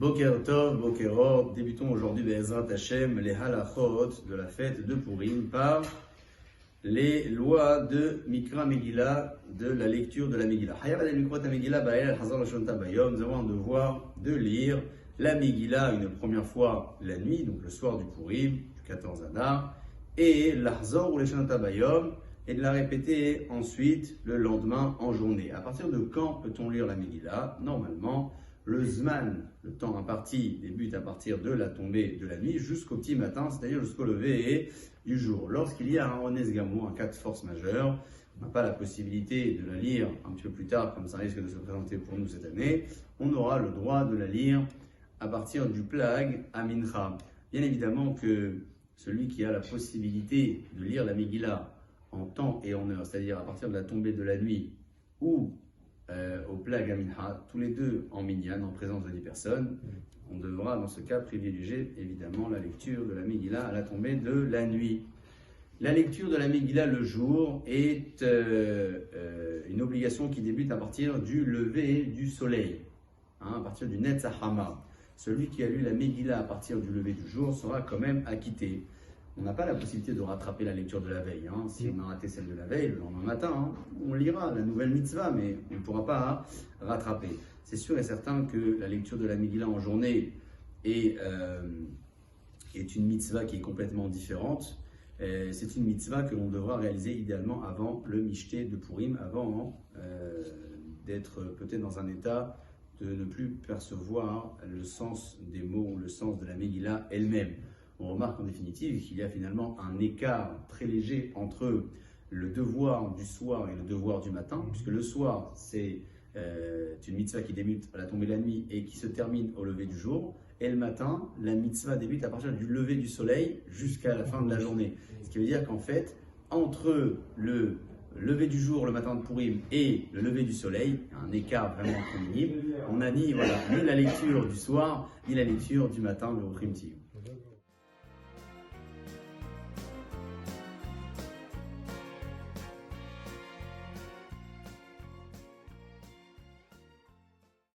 Boker Tov, Boker Or, débutons aujourd'hui Be'ezrat Hashem, les halachot de la fête de Purim par les lois de Mikra Megillah, de la lecture de la Megillah. Nous avons un devoir de lire la Megillah une première fois la nuit, donc le soir du Purim, du 14 Adar, et l'Achzor ou les Shonata Bayom, et de la répéter ensuite le lendemain en journée. À partir de quand peut-on lire la Megillah? Normalement, le Zman, le temps imparti, débute à partir de la tombée de la nuit jusqu'au petit matin, c'est-à-dire jusqu'au lever du jour. Lorsqu'il y a un Ones Gamou, un cas de force majeure, on n'a pas la possibilité de la lire un petit peu plus tard, comme ça risque de se présenter pour nous cette année, on aura le droit de la lire à partir du Plag à Mincha. Bien évidemment que celui qui a la possibilité de lire la Megillah en temps et en heure, c'est-à-dire à partir de la tombée de la nuit ou au Plag à Mincha, tous les deux en minyan, en présence de 10 personnes, on devra dans ce cas privilégier évidemment la lecture de la Megillah à la tombée de la nuit. La lecture de la Megillah le jour est une obligation qui débute à partir du lever du soleil, à partir du Netzahama. Celui qui a lu la Megillah à partir du lever du jour sera quand même acquitté. On n'a pas la possibilité de rattraper la lecture de la veille. Si on a raté celle de la veille, le lendemain matin, on lira la nouvelle mitzvah, mais on ne pourra pas rattraper. C'est sûr et certain que la lecture de la Megillah en journée est une mitzvah qui est complètement différente. C'est une mitzvah que l'on devra réaliser idéalement avant le Mishté de Purim, avant d'être peut-être dans un état de ne plus percevoir le sens des mots ou le sens de la Megillah elle-même. On remarque en définitive qu'il y a finalement un écart très léger entre le devoir du soir et le devoir du matin, puisque le soir, c'est une mitzvah qui débute à la tombée de la nuit et qui se termine au lever du jour, et le matin, la mitzvah débute à partir du lever du soleil jusqu'à la fin de la journée. Ce qui veut dire qu'en fait, entre le lever du jour, le matin de Purim, et le lever du soleil, un écart vraiment minime, on a dit, voilà, ni la lecture du soir, ni la lecture du matin, le primitif.